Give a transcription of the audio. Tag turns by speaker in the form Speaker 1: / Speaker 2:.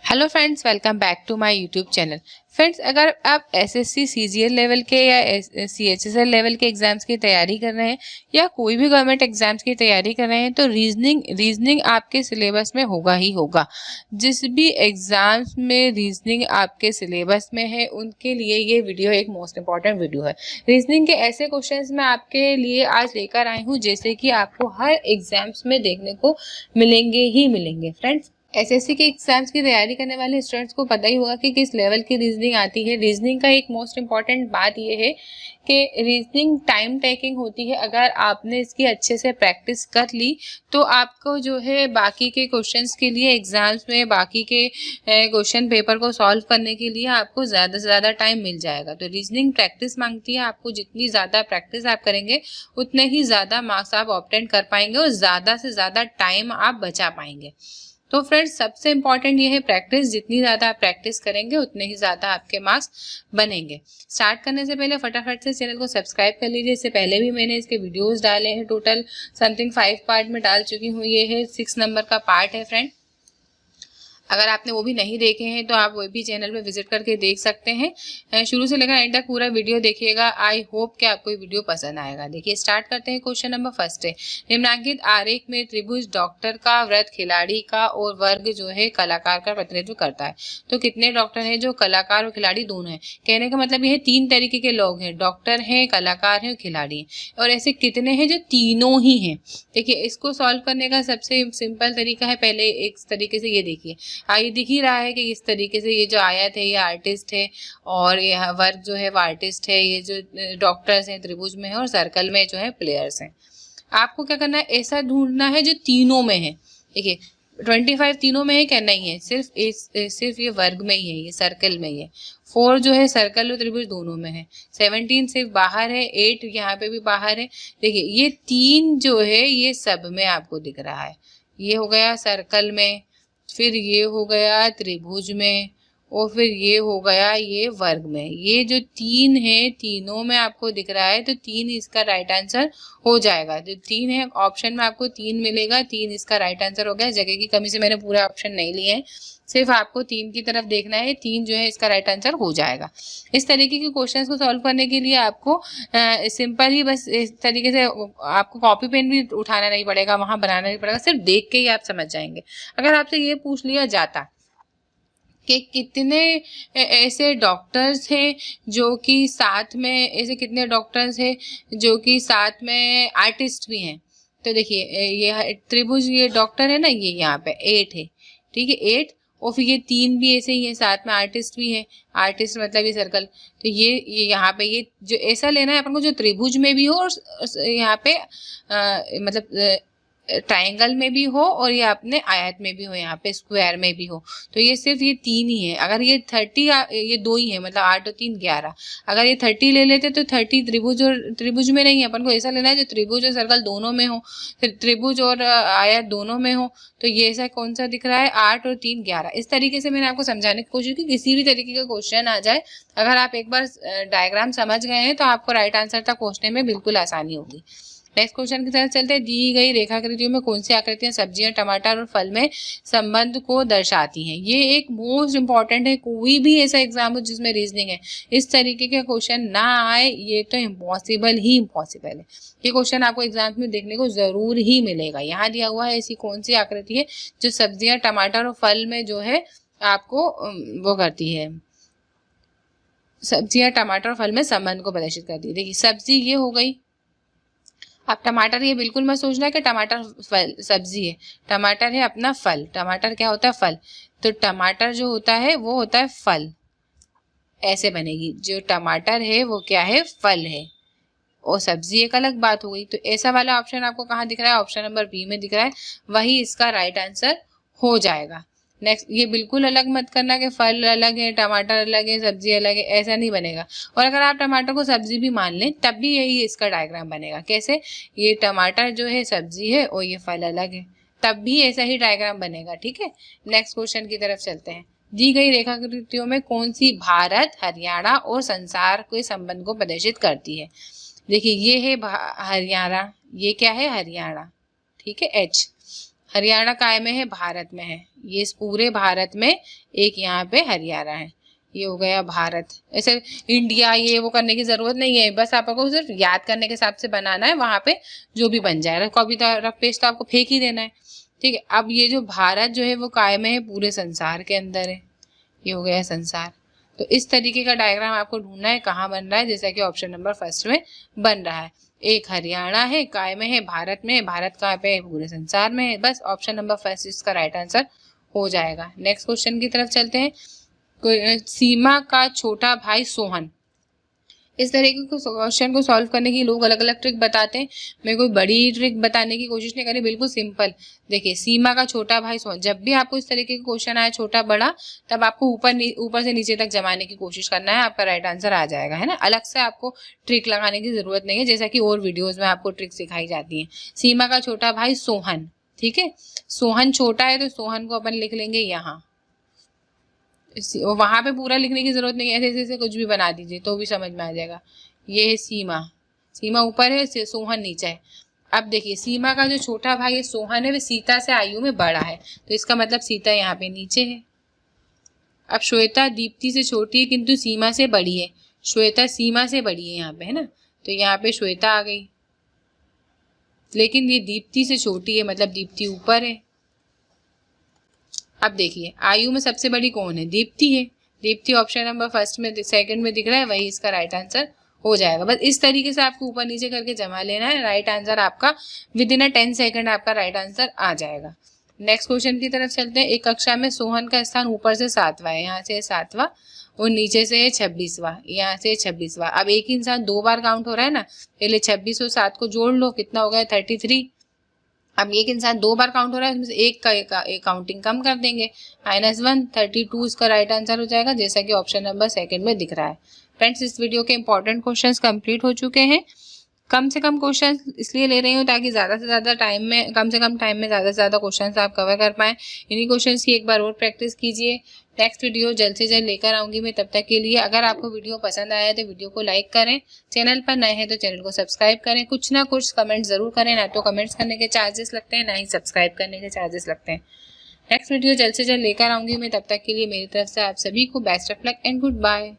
Speaker 1: Hello friends, welcome back to my YouTube channel. Friends, अगर आप SSC CGL level के या सीएचएसएल लेवल के एग्जाम्स की तैयारी कर रहे हैं या कोई भी गवर्नमेंट एग्जाम्स की तैयारी कर रहे हैं तो रीजनिंग आपके सिलेबस में होगा ही होगा। जिस भी एग्जाम्स में रीजनिंग आपके सिलेबस में है उनके लिए ये वीडियो एक मोस्ट इंपॉर्टेंट वीडियो है। रीजनिंग के ऐसे क्वेश्चंस मैं आपके लिए आज लेकर आई हूँ जैसे कि आपको हर एग्जाम्स में देखने को मिलेंगे ही मिलेंगे। फ्रेंड्स, एसएससी के एग्जाम्स की तैयारी करने वाले स्टूडेंट्स को पता ही होगा कि किस लेवल की रीजनिंग आती है। रीजनिंग का एक मोस्ट इम्पॉर्टेंट बात यह है कि रीजनिंग टाइम टेकिंग होती है। अगर आपने इसकी अच्छे से प्रैक्टिस कर ली तो आपको जो है बाकी के क्वेश्चंस के लिए एग्जाम्स में बाकी के क्वेश्चन पेपर को सॉल्व करने के लिए आपको ज़्यादा से ज़्यादा टाइम मिल जाएगा। तो रीजनिंग प्रैक्टिस मांगती है। आपको जितनी ज़्यादा प्रैक्टिस आप करेंगे उतने ही ज़्यादा मार्क्स आप ऑब्टेन कर पाएंगे और ज़्यादा से ज़्यादा टाइम आप बचा पाएंगे। तो फ्रेंड्स, सबसे इम्पॉर्टेंट ये है प्रैक्टिस। जितनी ज़्यादा आप प्रैक्टिस करेंगे उतने ही ज़्यादा आपके मार्क्स बनेंगे। स्टार्ट करने से पहले फटाफट से चैनल को सब्सक्राइब कर लीजिए। इससे पहले भी मैंने इसके वीडियोस डाले हैं, टोटल समथिंग 5 पार्ट में डाल चुकी हूँ। ये है 6 नंबर का पार्ट है फ्रेंड। अगर आपने वो भी नहीं देखे हैं तो आप वो भी चैनल पे विजिट करके देख सकते हैं। शुरू से लेकर एंड तक पूरा वीडियो देखिएगा। आई होप कि आपको ये वीडियो पसंद आएगा। देखिए, स्टार्ट करते हैं। क्वेश्चन नंबर फर्स्ट है, निम्नलिखित आरेख में त्रिभुज डॉक्टर का, वृत्त खिलाड़ी का और वर्ग जो है कलाकार का प्रतिनिधित्व करता है। तो कितने डॉक्टर हैं जो कलाकार और खिलाड़ी दोनों हैं? कहने का मतलब ये 3 तरीके के लोग हैं, डॉक्टर हैं, कलाकार हैं और खिलाड़ी हैं। और ऐसे कितने हैं जो तीनों ही हैं? देखिए, इसको सॉल्व करने का सबसे सिंपल तरीका है, पहले एक तरीके से ये देखिए। ये दिख ही रहा है कि इस तरीके से ये जो आयत है ये आर्टिस्ट है और ये वर्ग जो है वो आर्टिस्ट है। ये जो डॉक्टर्स हैं त्रिभुज में है और सर्कल में जो है प्लेयर्स हैं। आपको क्या करना है, ऐसा ढूंढना है जो तीनों में है। देखिए, 25 तीनों में है क्या? नहीं है, सिर्फ ये वर्ग में ही है, ये सर्कल में ही है। 4 जो है सर्कल और त्रिभुज दोनों में है। 17 सिर्फ बाहर है, 8 यहाँ पे भी बाहर है। देखिए, ये 3 जो है ये सब में आपको दिख रहा है। ये हो गया सर्कल में, फिर ये हो गया त्रिभुज में और फिर ये हो गया ये वर्ग में। ये जो 3 है तीनों में आपको दिख रहा है, तो 3 इसका राइट आंसर हो जाएगा। जो 3 है ऑप्शन में आपको 3 मिलेगा, 3 इसका राइट आंसर हो गया। जगह की कमी से मैंने पूरे ऑप्शन नहीं लिए हैं, सिर्फ आपको 3 की तरफ देखना है। 3 जो है इसका राइट आंसर हो जाएगा। इस तरीके के क्वेश्चंस को सॉल्व करने के लिए आपको सिंपल ही बस इस तरीके से आपको कॉपी पेन भी उठाना नहीं पड़ेगा, वहां बनाना नहीं पड़ेगा, सिर्फ देख के ही आप समझ जाएंगे। अगर आपसे ये पूछ लिया जाता कि कितने ऐसे डॉक्टर्स हैं जो कि साथ में, ऐसे कितने डॉक्टर्स हैं जो कि साथ में आर्टिस्ट भी हैं, तो देखिए ये त्रिभुज, ये डॉक्टर है ना, ये यहाँ पे 8 है, ठीक है 8। और फिर ये 3 भी ऐसे ही है, साथ में आर्टिस्ट भी है। आर्टिस्ट मतलब ये सर्कल, तो ये यहाँ पे ये जो ऐसा लेना है अपन को जो त्रिभुज में भी हो और यहाँ पे मतलब ट्रायंगल में भी हो और ये अपने आयत में भी हो, यहाँ पे स्क्वायर में भी हो। तो ये सिर्फ ये 3 ही है। अगर ये 30, ये 2 ही है, मतलब 8 और 3 11। अगर ये 30 ले लेते तो 30 त्रिभुज और त्रिभुज में नहीं है, अपन को ऐसा लेना है जो त्रिभुज और सर्कल दोनों में हो, त्रिभुज और आयत दोनों में हो। तो ये ऐसा कौन सा दिख रहा है, 8 और 3 11। इस तरीके से मैंने आपको समझाने की कोशिश की। किसी भी तरीके का क्वेश्चन आ जाए, अगर आप एक बार डायग्राम समझ गए हैं तो आपको राइट आंसर तक पहुंचने में बिल्कुल आसानी होगी। नेक्स्ट क्वेश्चन की तरफ चलते हैं। दी गई रेखाकृतियों में कौन सी आकृतियां सब्जियां, टमाटर और फल में संबंध को दर्शाती हैं? ये एक मोस्ट इंपॉर्टेंट है। कोई भी ऐसा एग्जाम हो जिसमें रीजनिंग है, इस तरीके के क्वेश्चन ना आए ये तो इम्पॉसिबल ही इम्पॉसिबल है। ये क्वेश्चन आपको एग्जाम में देखने को जरूर ही मिलेगा। यहाँ दिया हुआ है ऐसी कौन सी आकृति है जो सब्जियां, टमाटर और फल में जो है आपको वो करती है, सब्जियां, टमाटर और फल में संबंध को प्रदर्शित करती है। देखिए, सब्जी ये हो गई। अब टमाटर, ये बिल्कुल मत सोचना कि टमाटर फल सब्जी है, टमाटर है अपना फल। टमाटर क्या होता है? फल। तो टमाटर जो होता है वो होता है फल, ऐसे बनेगी। जो टमाटर है वो क्या है? फल है। और सब्जी एक अलग बात हो गई। तो ऐसा वाला ऑप्शन आपको कहाँ दिख रहा है? ऑप्शन नंबर बी में दिख रहा है, वही इसका राइट आंसर हो जाएगा। नेक्स्ट, ये बिल्कुल अलग मत करना कि फल अलग है, टमाटर अलग है, सब्जी अलग है, ऐसा नहीं बनेगा। और अगर आप टमाटर को सब्जी भी मान लें तब भी यही इसका डायग्राम बनेगा। कैसे? ये टमाटर जो है सब्जी है और ये फल अलग है, तब भी ऐसा ही डायग्राम बनेगा। ठीक है, नेक्स्ट क्वेश्चन की तरफ चलते हैं। दी गई रेखाकृतियों में कौन सी भारत, हरियाणा और संसार के संबंध को प्रदर्शित करती है? देखिए, ये है हरियाणा, ये क्या है? हरियाणा, ठीक है, एच। हरियाणा काय में है, भारत में है। ये इस पूरे भारत में एक यहाँ पे हरियाणा है। ये हो गया भारत। ऐसे इंडिया ये वो करने की जरूरत नहीं है, बस आपको सिर्फ याद करने के हिसाब से बनाना है, वहां पे जो भी बन जाए, कॉपी रफ पेज तो आपको फेंक ही देना है। ठीक है, अब ये जो भारत जो है वो काय में है, पूरे संसार के अंदर है। ये हो गया संसार। तो इस तरीके का डायग्राम आपको ढूंढना है कहाँ बन रहा है, जैसा कि ऑप्शन नंबर फर्स्ट में बन रहा है। एक हरियाणा है, काय में है, भारत में है, भारत कहाँ पे है, पूरे संसार में है। बस ऑप्शन नंबर फर्स्ट इसका राइट आंसर हो जाएगा। नेक्स्ट क्वेश्चन की तरफ चलते हैं। सीमा का छोटा भाई सोहन। इस तरीके के क्वेश्चन को सॉल्व करने की लोग अलग अलग ट्रिक बताते हैं। मैं कोई बड़ी ट्रिक बताने की कोशिश नहीं करी, बिल्कुल सिंपल। देखिए, सीमा का छोटा भाई सोहन, जब भी आपको इस तरीके का क्वेश्चन आए छोटा बड़ा, तब आपको ऊपर से नीचे तक जमाने की कोशिश करना है, आपका राइट आंसर आ जाएगा, है ना। अलग से आपको ट्रिक लगाने की जरूरत नहीं है, जैसा कि और वीडियोज में आपको ट्रिक सिखाई जाती है। सीमा का छोटा भाई सोहन, ठीक है, सोहन छोटा है तो सोहन को अपन लिख लेंगे यहाँ। वहां पे पूरा लिखने की जरूरत नहीं है, ऐसे ऐसे कुछ भी बना दीजिए तो भी समझ में आ जाएगा। ये है सीमा, सीमा ऊपर है, सोहन नीचे है। अब देखिए, सीमा का जो छोटा भाई है सोहन है, वो सीता से आयु में बड़ा है, तो इसका मतलब सीता यहाँ पे नीचे है। अब श्वेता दीप्ति से छोटी है किंतु सीमा से बड़ी है। श्वेता सीमा से बड़ी है यहाँ पे, है ना, तो यहाँ पे श्वेता आ गई। लेकिन ये दीप्ति से छोटी है, मतलब दीप्ति ऊपर है। अब देखिए, आयु में सबसे बड़ी कौन है, दीप्ति है। दीप्ति ऑप्शन नंबर फर्स्ट में सेकंड में दिख रहा है, वही इसका राइट आंसर हो जाएगा। बस इस तरीके से आपको ऊपर नीचे करके जमा लेना है, राइट आंसर आपका विद इन 10 सेकंड आपका राइट आंसर आ जाएगा। नेक्स्ट क्वेश्चन की तरफ चलते हैं। एक कक्षा में सोहन का स्थान ऊपर से 7वां है, यहाँ से 7वां और नीचे से है 26वां, यहाँ से 26वां। अब एक इंसान 2 बार काउंट हो रहा है ना, पहले 26 और 7 को जोड़ लो, कितना हो गया 33। अब एक इंसान 2 बार काउंट हो रहा है, उसमें से एक काउंटिंग कम कर देंगे, -1, 32 इसका राइट आंसर हो जाएगा, जैसा कि ऑप्शन नंबर सेकंड में दिख रहा है। फ्रेंड्स, इस वीडियो के इंपॉर्टेंट क्वेश्चंस कंप्लीट हो चुके हैं। कम से कम क्वेश्चन इसलिए ले रही हूँ ताकि ज़्यादा से ज़्यादा टाइम में, कम से कम टाइम में ज़्यादा से ज़्यादा क्वेश्चंस आप कवर कर पाएँ। इन्हीं क्वेश्चंस की एक बार और प्रैक्टिस कीजिए। नेक्स्ट वीडियो जल्द से जल्द लेकर आऊँगी मैं, तब तक के लिए अगर आपको वीडियो पसंद आया है तो वीडियो को लाइक करें, चैनल पर नए हैं तो चैनल को सब्सक्राइब करें, कुछ ना कुछ कमेंट ज़रूर करें, ना तो कमेंट्स करने के चार्जेस लगते हैं, ना ही सब्सक्राइब करने के चार्जेस लगते हैं। नेक्स्ट वीडियो जल्द से जल्द लेकर आऊँगी मैं, तब तक के लिए मेरी तरफ से आप सभी को best of luck and good bye.